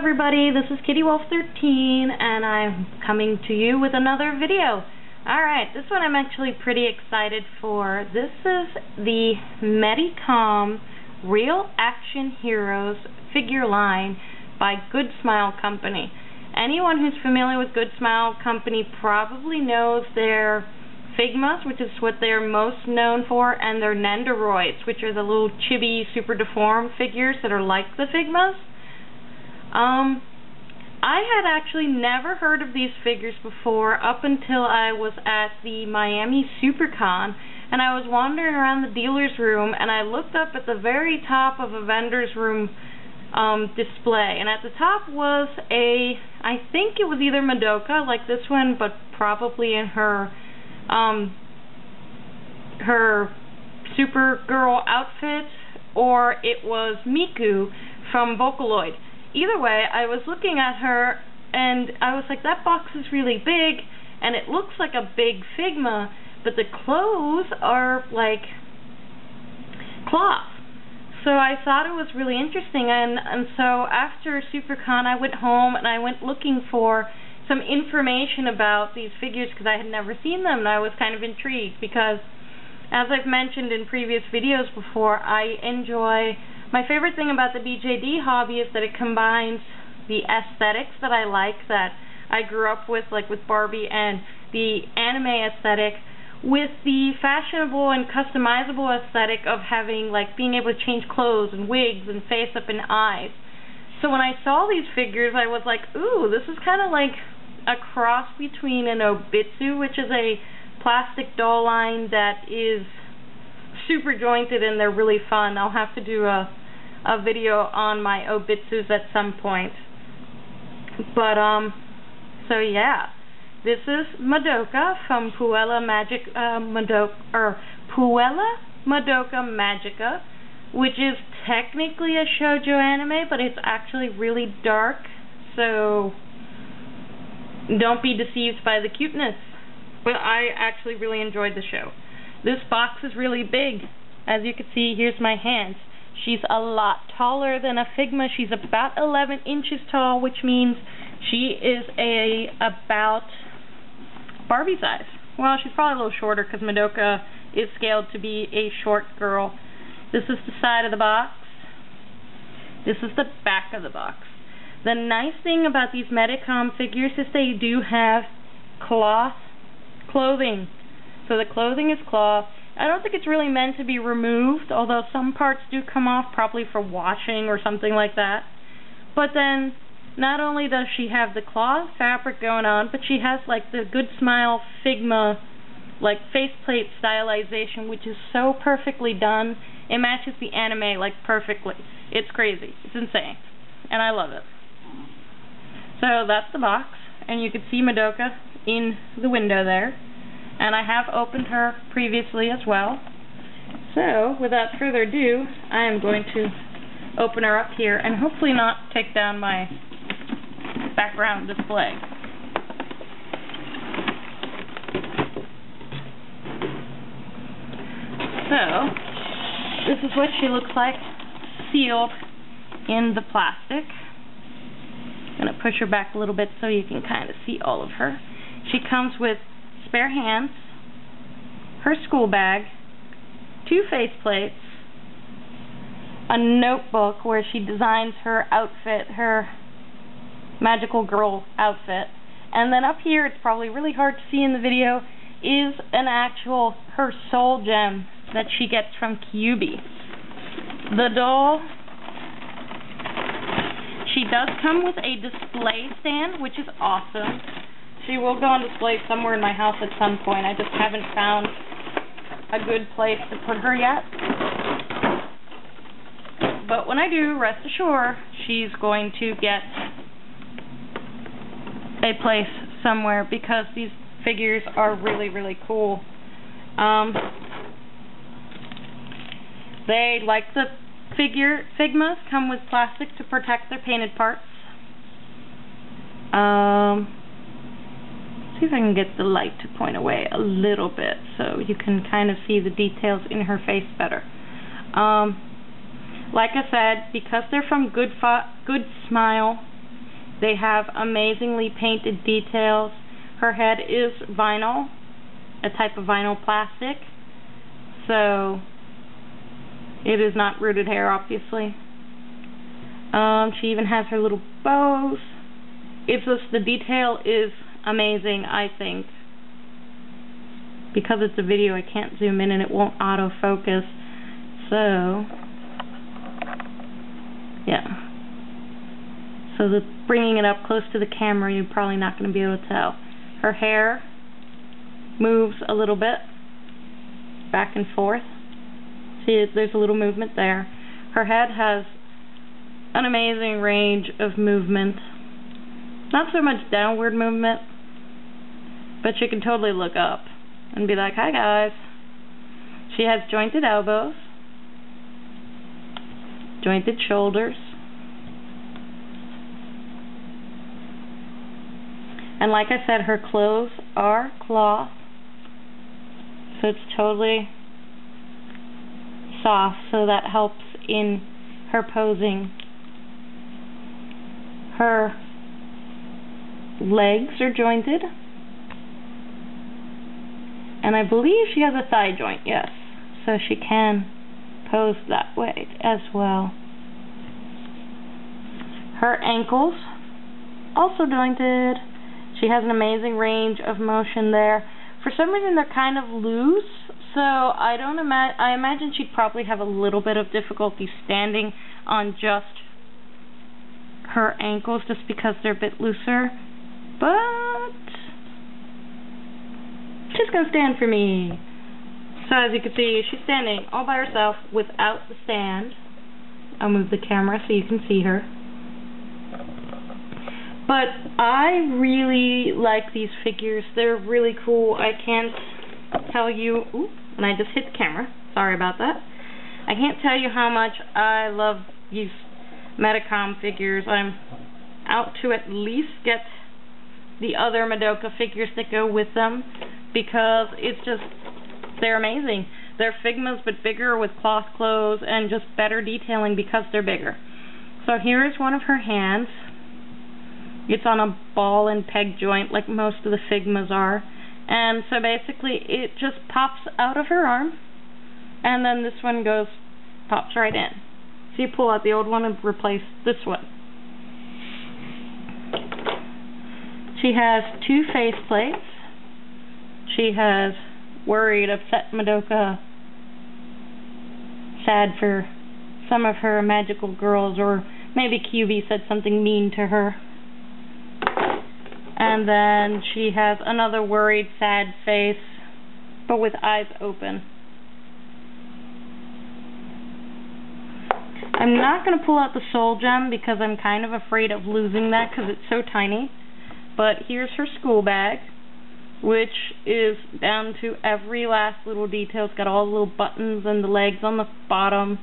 everybody, this is KittyWolf13 and I'm coming to you with another video. Alright, this one I'm actually pretty excited for. This is the Medicom Real Action Heroes figure line by Good Smile Company. Anyone who's familiar with Good Smile Company probably knows their Figmas, which is what they're most known for, and their Nendoroids, which are the little chibi, super deformed figures that are like the Figmas. I had actually never heard of these figures before up until I was at the Miami SuperCon, and I was wandering around the dealer's room, and I looked up at the very top of a vendor's room display, and at the top was I think it was either Madoka, like this one, but probably in her Supergirl outfit, or it was Miku from Vocaloid. Either way, I was looking at her and I was like, that box is really big and it looks like a big Figma, but the clothes are like cloth. So I thought it was really interesting, and so after SuperCon I went home and I went looking for some information about these figures because I had never seen them, and I was kind of intrigued because, as I've mentioned in previous videos before, my favorite thing about the BJD hobby is that it combines the aesthetics that I like, that I grew up with, like with Barbie, and the anime aesthetic, with the fashionable and customizable aesthetic of having, like, being able to change clothes and wigs and face up and eyes. So when I saw these figures, I was like, ooh, this is kind of like a cross between an Obitsu, which is a plastic doll line that is super jointed and they're really fun. I'll have to do a video on my Obitsus at some point. But, so yeah. This is Madoka from Puella Madoka Magica, which is technically a shoujo anime, but it's actually really dark, so don't be deceived by the cuteness. But I actually really enjoyed the show. This box is really big. As you can see, here's my hands. She's a lot taller than a Figma. She's about 11 inches tall, which means she is about Barbie size. Well, she's probably a little shorter because Madoka is scaled to be a short girl. This is the side of the box. This is the back of the box. The nice thing about these Medicom figures is they do have clothing. So the clothing is cloth. I don't think it's really meant to be removed, although some parts do come off, probably for washing or something like that. But then, not only does she have the cloth fabric going on, but she has like the Good Smile Figma, like faceplate stylization, which is so perfectly done. It matches the anime like perfectly. It's crazy. It's insane. And I love it. So that's the box, and you can see Madoka in the window there. And I have opened her previously as well. So, without further ado, I am going to open her up here and hopefully not take down my background display. So, this is what she looks like sealed in the plastic. I'm going to push her back a little bit so you can kind of see all of her. She comes with spare hands, her school bag, 2 faceplates, a notebook where she designs her outfit, her magical girl outfit, and then up here, it's probably really hard to see in the video, is her soul gem that she gets from Kyubi. The doll, she does come with a display stand, which is awesome. She will go on display somewhere in my house at some point. I just haven't found a good place to put her yet. But when I do, rest assured, she's going to get a place somewhere because these figures are really, really cool. They, like the Figmas, come with plastic to protect their painted parts. See if I can get the light to point away a little bit so you can kind of see the details in her face better. Like I said, because they're from Good Smile They have amazingly painted details. Her head is vinyl, a type of vinyl plastic, so it is not rooted hair, obviously. She even has her little bows. It's just, the detail is amazing, I think. Because it's a video, I can't zoom in and it won't autofocus. So, yeah. So bringing it up close to the camera, you're probably not going to be able to tell. Her hair moves a little bit, back and forth. See, there's a little movement there. Her head has an amazing range of movement. Not so much downward movement, but you can totally look up and be like, hi guys. She has jointed elbows, jointed shoulders, and like I said, her clothes are cloth, so it's totally soft, so that helps in her posing. Her legs are jointed, and I believe she has a thigh joint, yes, so she can pose that way as well. Her ankles also jointed. She has an amazing range of motion there. For some reason they're kind of loose, so I imagine she'd probably have a little bit of difficulty standing on just her ankles just because they're a bit looser, but she's gonna stand for me. So as you can see, she's standing all by herself without the stand. I'll move the camera so you can see her. But I really like these figures. They're really cool. I can't tell you, ooh, and I just hit the camera, sorry about that. I can't tell you how much I love these Medicom figures. I'm out to at least get the other Madoka figures that go with them, because it's just, they're amazing. They're Figmas but bigger with cloth clothes and just better detailing because they're bigger. So here is one of her hands. It's on a ball and peg joint like most of the Figmas are. And so basically it just pops out of her arm, and then this one pops right in. So you pull out the old one and replace this one. She has two face plates. She has worried, upset Madoka, sad for some of her magical girls, or maybe QB said something mean to her. And then she has another worried, sad face, but with eyes open. I'm not going to pull out the soul gem because I'm kind of afraid of losing that because it's so tiny. But here's her school bag, which is down to every last little detail. It's got all the little buttons and the legs on the bottom.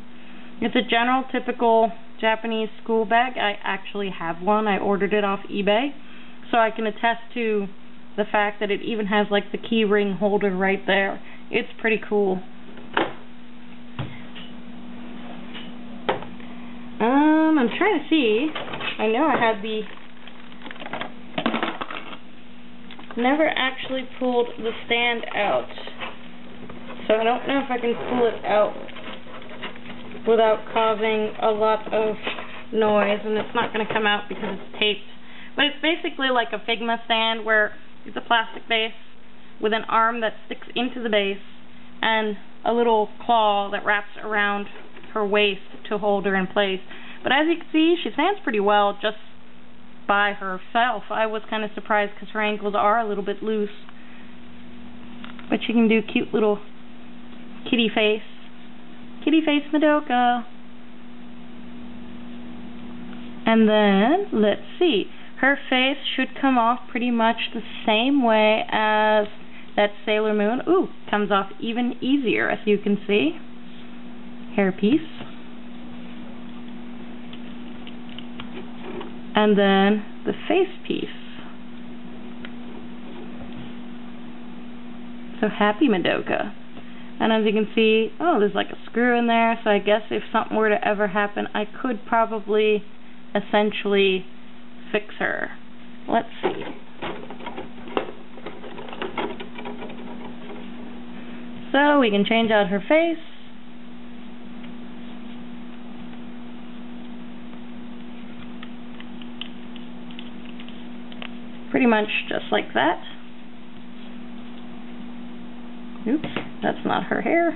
It's a general, typical Japanese school bag. I actually have one. I ordered it off eBay. So I can attest to the fact that it even has like the key ring holder right there. It's pretty cool. I'm trying to see. I know I had never actually pulled the stand out. So I don't know if I can pull it out without causing a lot of noise, and it's not going to come out because it's taped. But it's basically like a Figma stand where it's a plastic base with an arm that sticks into the base and a little claw that wraps around her waist to hold her in place. But as you can see, she stands pretty well just by herself. I was kind of surprised because her ankles are a little bit loose. But she can do cute little kitty face. Kitty face Madoka. And then, let's see. Her face should come off pretty much the same way as that Sailor Moon. Ooh, comes off even easier, as you can see. Hairpiece. And then the face piece. So happy Madoka. And as you can see, oh, there's like a screw in there, so I guess if something were to ever happen, I could probably essentially fix her. Let's see. So we can change out her face. Pretty much just like that. Oops, that's not her hair.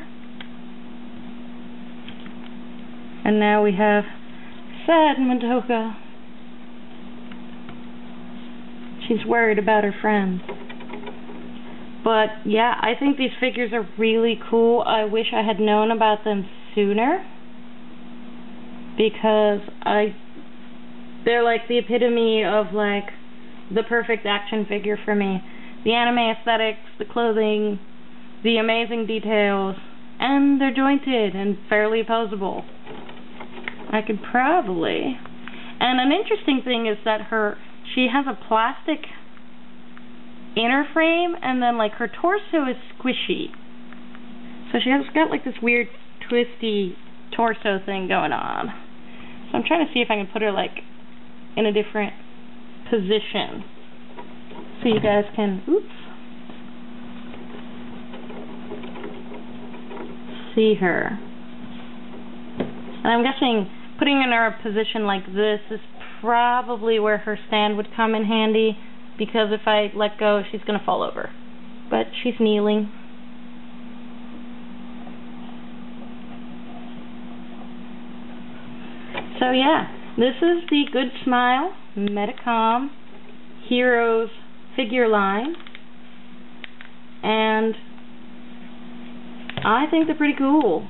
And now we have sad Madoka. She's worried about her friend. But yeah, I think these figures are really cool. I wish I had known about them sooner, because they're like the epitome of like the perfect action figure for me. The anime aesthetics, the clothing, the amazing details, and they're jointed and fairly posable. I could probably... And an interesting thing is that she has a plastic inner frame, and then like her torso is squishy. So she has got like this weird twisty torso thing going on. So I'm trying to see if I can put her like in a different position so you guys can see her. And I'm guessing putting her in a position like this is probably where her stand would come in handy, because if I let go, she's going to fall over. But she's kneeling. So yeah, this is the Good Smile Medicom Heroes figure line, and I think they're pretty cool.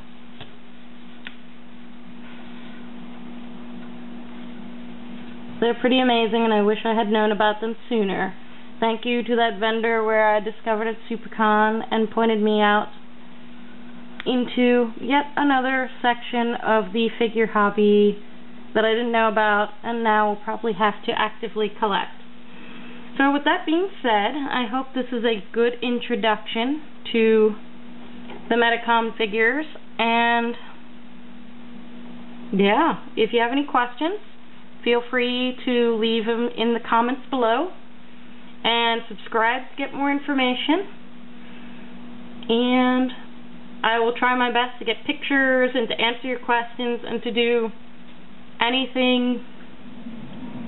They're pretty amazing, and I wish I had known about them sooner. Thank you to that vendor where I discovered at SuperCon and pointed me out into yet another section of the figure hobby that I didn't know about, and now will probably have to actively collect. So with that being said, I hope this is a good introduction to the Medicom figures, and yeah, if you have any questions, feel free to leave them in the comments below, and subscribe to get more information. And I will try my best to get pictures and to answer your questions and to do anything,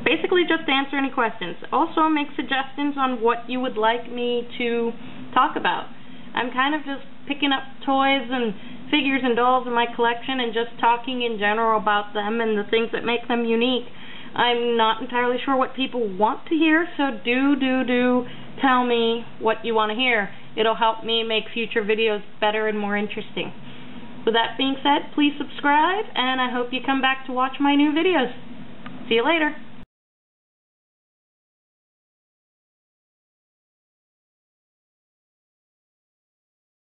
basically just answer any questions. Also make suggestions on what you would like me to talk about. I'm kind of just picking up toys and figures and dolls in my collection and just talking in general about them and the things that make them unique. I'm not entirely sure what people want to hear, so do tell me what you want to hear. It'll help me make future videos better and more interesting. With that being said, please subscribe, and I hope you come back to watch my new videos. See you later.